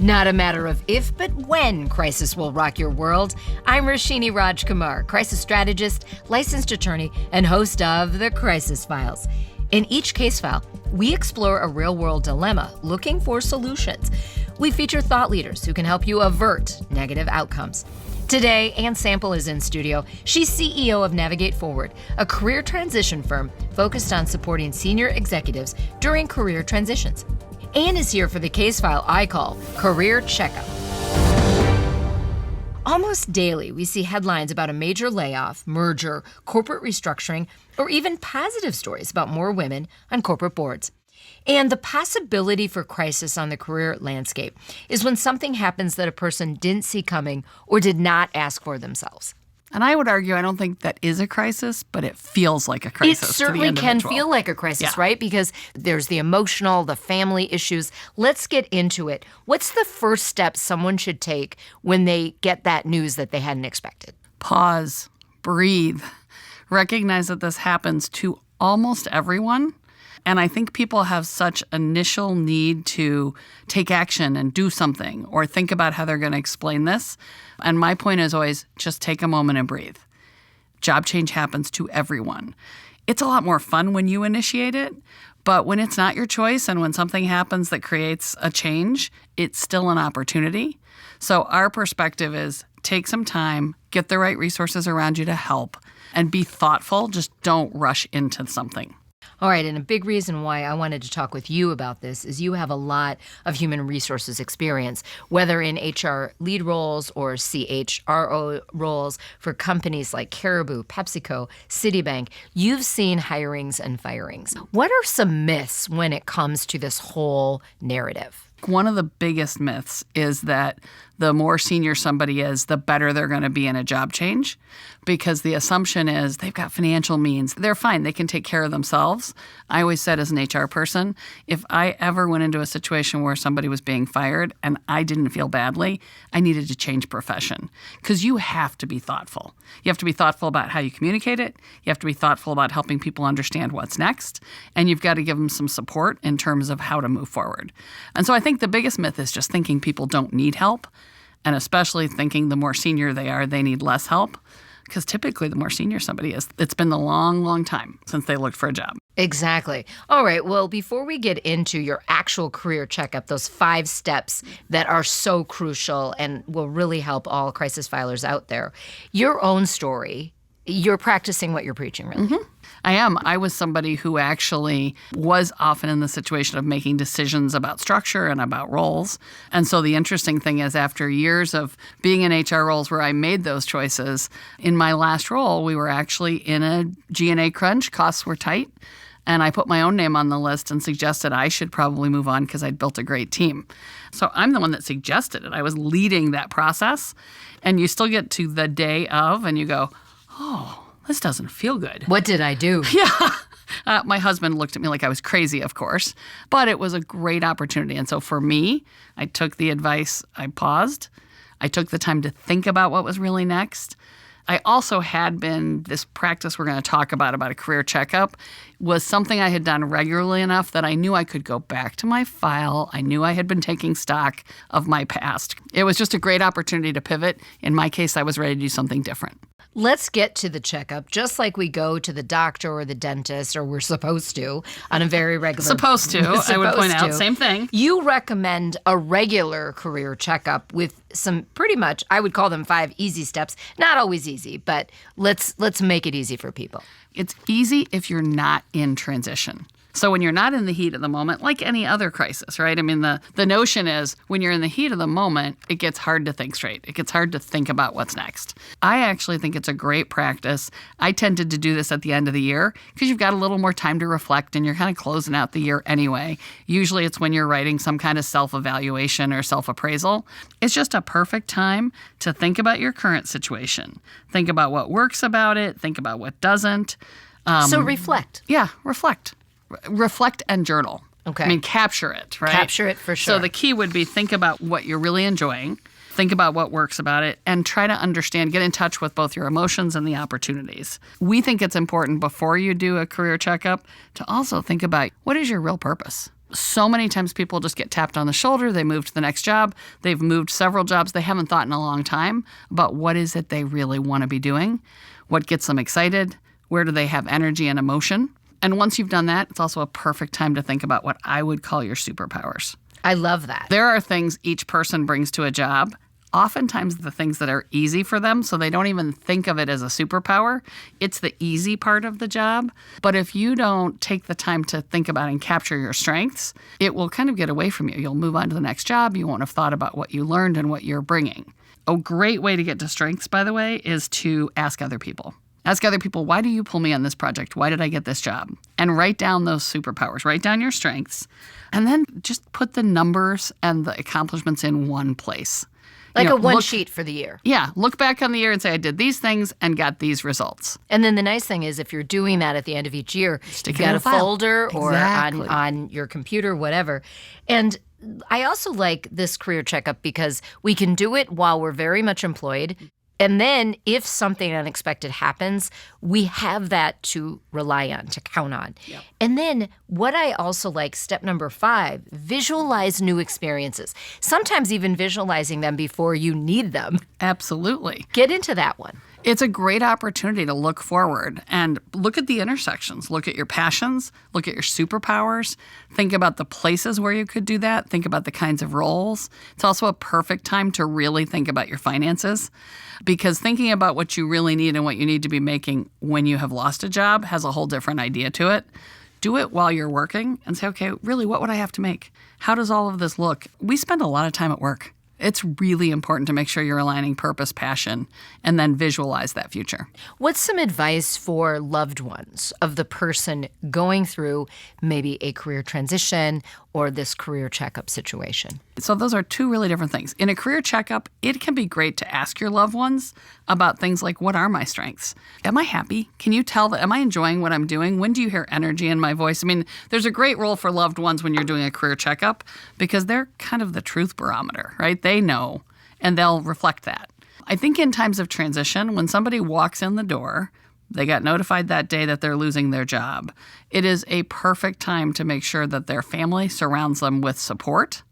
Not a matter of if, but when crisis will rock your world. I'm Roshini Rajkumar, crisis strategist, licensed attorney, and host of The Crisis Files. In each case file, we explore a real-world dilemma looking for solutions. We feature thought leaders who can help you avert negative outcomes. Today, Ann Sample is in studio. She's CEO of Navigate Forward, a career transition firm focused on supporting senior executives during career transitions. Ann is here for the case file I call Career Checkup. Almost daily, we see headlines about a major layoff, merger, corporate restructuring, or even positive stories about more women on corporate boards. And the possibility for crisis on the career landscape is when something happens that a person didn't see coming or did not ask for themselves. And I would argue, I don't think that is a crisis, but it feels like a crisis. It certainly can feel like a crisis, right? Because there's the emotional, the family issues. Let's get into it. What's the first step someone should take when they get that news that they hadn't expected? Pause, breathe, recognize that this happens to almost everyone. And I think people have such initial need to take action and do something or think about how they're going to explain this. And my point is always just take a moment and breathe. Job change happens to everyone. It's a lot more fun when you initiate it, but when it's not your choice and when something happens that creates a change, it's still an opportunity. So our perspective is take some time, get the right resources around you to help, and be thoughtful. Just don't rush into something. All right, and a big reason why I wanted to talk with you about this is you have a lot of human resources experience, whether in HR lead roles or CHRO roles for companies like Caribou, PepsiCo, Citibank. You've seen hirings and firings. What are some myths when it comes to this whole narrative? One of the biggest myths is that the more senior somebody is, the better they're going to be in a job change, because the assumption is they've got financial means. They're fine. They can take care of themselves. I always said as an HR person, if I ever went into a situation where somebody was being fired and I didn't feel badly, I needed to change profession, because you have to be thoughtful. You have to be thoughtful about how you communicate it. You have to be thoughtful about helping people understand what's next. And you've got to give them some support in terms of how to move forward. And so I think the biggest myth is just thinking people don't need help, and especially thinking the more senior they are, they need less help, because typically the more senior somebody is, it's been a long, long time since they looked for a job. Exactly. All right. Well, before we get into your actual career checkup, those 5 steps that are so crucial and will really help all crisis filers out there, your own story, you're practicing what you're preaching, really. Mm-hmm. I am. I was somebody who actually was often in the situation of making decisions about structure and about roles. And so the interesting thing is, after years of being in HR roles where I made those choices, in my last role, we were actually in a G&A crunch. Costs were tight. And I put my own name on the list and suggested I should probably move on because I'd built a great team. So I'm the one that suggested it. I was leading that process. And you still get to the day of and you go, oh, this doesn't feel good. What did I do? Yeah. My husband looked at me like I was crazy, of course, but it was a great opportunity. And so for me, I took the advice, I paused. I took the time to think about what was really next. I also had been, this practice we're going to talk about a career checkup, was something I had done regularly enough that I knew I could go back to my file. I knew I had been taking stock of my past. It was just a great opportunity to pivot. In my case, I was ready to do something different. Let's get to the checkup, just like we go to the doctor or the dentist, or we're supposed to, on a very regular basis. Supposed to, I would point out, same thing. You recommend a regular career checkup with some pretty much, I would call them 5 easy steps. Not always easy, but let's make it easy for people. It's easy if you're not in transition. So when you're not in the heat of the moment, like any other crisis, right? I mean, the notion is when you're in the heat of the moment, it gets hard to think straight. It gets hard to think about what's next. I actually think it's a great practice. I tended to do this at the end of the year because you've got a little more time to reflect and you're kind of closing out the year anyway. Usually it's when you're writing some kind of self-evaluation or self-appraisal. It's just a perfect time to think about your current situation. Think about what works about it. Think about what doesn't. So reflect. Yeah, reflect. Reflect and journal. Okay. I mean, capture it, right? Capture it for sure. So the key would be think about what you're really enjoying, think about what works about it, and try to understand, get in touch with both your emotions and the opportunities. We think it's important before you do a career checkup to also think about what is your real purpose? So many times people just get tapped on the shoulder, they move to the next job, they've moved several jobs, they haven't thought in a long time about what is it they really want to be doing, what gets them excited, where do they have energy and emotion. And once you've done that, it's also a perfect time to think about what I would call your superpowers. I love that. There are things each person brings to a job, oftentimes the things that are easy for them, so they don't even think of it as a superpower. It's the easy part of the job. But if you don't take the time to think about and capture your strengths, it will kind of get away from you. You'll move on to the next job. You won't have thought about what you learned and what you're bringing. A great way to get to strengths, by the way, is to ask other people. Ask other people, why do you pull me on this project? Why did I get this job? And write down those superpowers. Write down your strengths. And then just put the numbers and the accomplishments in one place. Like a one sheet for the year. Yeah. Look back on the year and say, I did these things and got these results. And then the nice thing is if you're doing that at the end of each year, Stick you've got it in a a file. folder Exactly. or on your computer, whatever. And I also like this career checkup because we can do it while we're very much employed. And then if something unexpected happens, we have that to rely on, to count on. Yep. And then what I also like, step number 5, visualize new experiences. Sometimes even visualizing them before you need them. Absolutely. Get into that one. It's a great opportunity to look forward and look at the intersections. Look at your passions. Look at your superpowers. Think about the places where you could do that. Think about the kinds of roles. It's also a perfect time to really think about your finances because thinking about what you really need and what you need to be making when you have lost a job has a whole different idea to it. Do it while you're working and say, okay, really, what would I have to make? How does all of this look? We spend a lot of time at work. It's really important to make sure you're aligning purpose, passion, and then visualize that future. What's some advice for loved ones of the person going through maybe a career transition or this career checkup situation? So those are two really different things. In a career checkup, it can be great to ask your loved ones about things like, what are my strengths? Am I happy? Can you tell am I enjoying what I'm doing? When do you hear energy in my voice? I mean, there's a great role for loved ones when you're doing a career checkup because they're kind of the truth barometer, right? They know, and they'll reflect that. I think in times of transition, when somebody walks in the door, they got notified that day that they're losing their job, it is a perfect time to make sure that their family surrounds them with support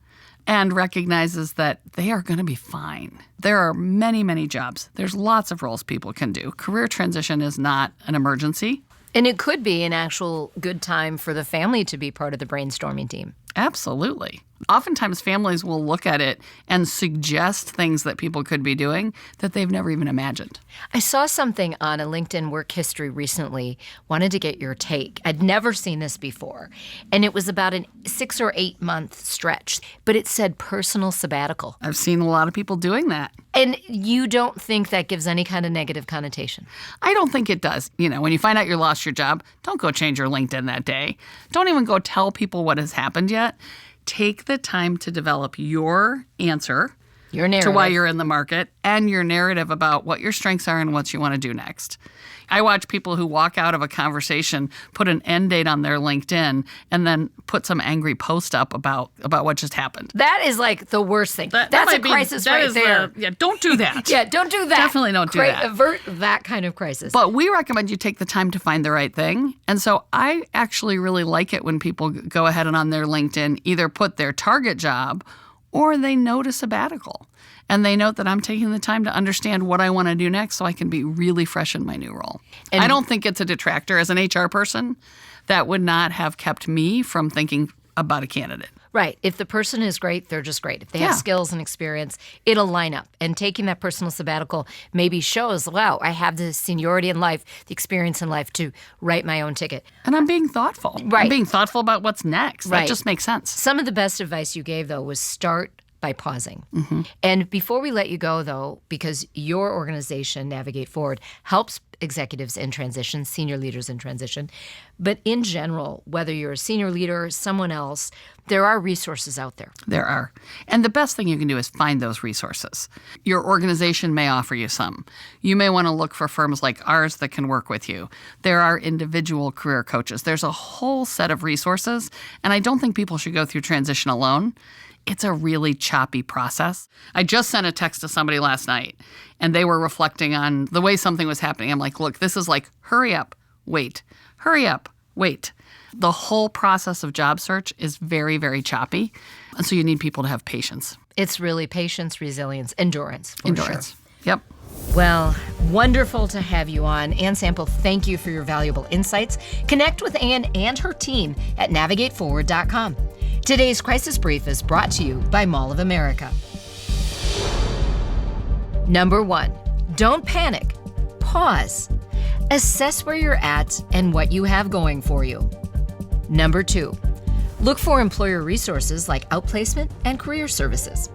and recognizes that they are going to be fine. There are many, many jobs. There's lots of roles people can do. Career transition is not an emergency. And it could be an actual good time for the family to be part of the brainstorming team. Absolutely. Oftentimes families will look at it and suggest things that people could be doing that they've never even imagined. I saw something on a LinkedIn work history recently, wanted to get your take. I'd never seen this before. And it was about a 6 or 8 month stretch, but it said personal sabbatical. I've seen a lot of people doing that. And you don't think that gives any kind of negative connotation? I don't think it does. You know, when you find out you lost your job, don't go change your LinkedIn that day. Don't even go tell people what has happened yet. Take the time to develop your answer Your narrative. to why you're in the market and your narrative about what your strengths are and what you want to do next. I watch people who walk out of a conversation, put an end date on their LinkedIn, and then put some angry post up about what just happened. That is like the worst thing. That's a crisis right there. Yeah, don't do that. Yeah, don't do that. Definitely don't do that. Avert that kind of crisis. But we recommend you take the time to find the right thing. And so I actually really like it when people go ahead and on their LinkedIn either put their target job or they note a sabbatical. And they note that I'm taking the time to understand what I want to do next so I can be really fresh in my new role. And I don't think it's a detractor. As an HR person, that would not have kept me from thinking about a candidate. Right. If the person is great, they're just great. If they have skills and experience, it'll line up. And taking that personal sabbatical maybe shows, wow, I have the seniority in life, the experience in life to write my own ticket. And I'm being thoughtful. Right. I'm being thoughtful about what's next. Right. That just makes sense. Some of the best advice you gave, though, was start by pausing. Mm-hmm. And before we let you go, though, because your organization, Navigate Forward, helps executives in transition, senior leaders in transition, but in general, whether you're a senior leader or someone else, there are resources out there. There are. And the best thing you can do is find those resources. Your organization may offer you some. You may want to look for firms like ours that can work with you. There are individual career coaches. There's a whole set of resources, and I don't think people should go through transition alone. It's a really choppy process. I just sent a text to somebody last night, and they were reflecting on the way something was happening. I'm like, look, this is like, hurry up, wait. Hurry up, wait. The whole process of job search is very, very choppy. And so you need people to have patience. It's really patience, resilience, endurance. Endurance. Sure. Yep. Well, wonderful to have you on. Ann Sample, thank you for your valuable insights. Connect with Ann and her team at navigateforward.com. Today's Crisis Brief is brought to you by Mall of America. Number 1, don't panic. Pause. Assess where you're at and what you have going for you. Number 2, look for employer resources like outplacement and career services.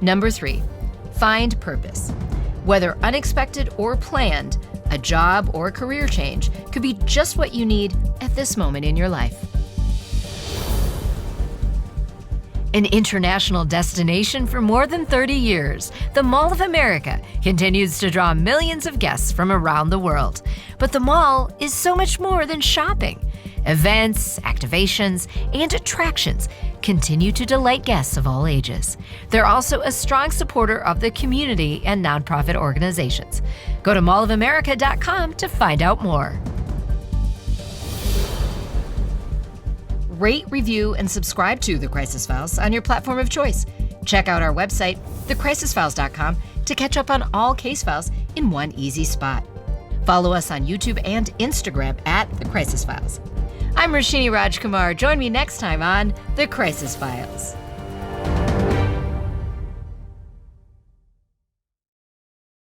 Number 3, find purpose. Whether unexpected or planned, a job or career change could be just what you need at this moment in your life. An international destination for more than 30 years, the Mall of America continues to draw millions of guests from around the world. But the mall is so much more than shopping. Events, activations, and attractions continue to delight guests of all ages. They're also a strong supporter of the community and nonprofit organizations. Go to mallofamerica.com to find out more. Rate, review, and subscribe to The Crisis Files on your platform of choice. Check out our website, thecrisisfiles.com, to catch up on all case files in one easy spot. Follow us on YouTube and Instagram at The Crisis Files. I'm Roshini Rajkumar. Join me next time on The Crisis Files.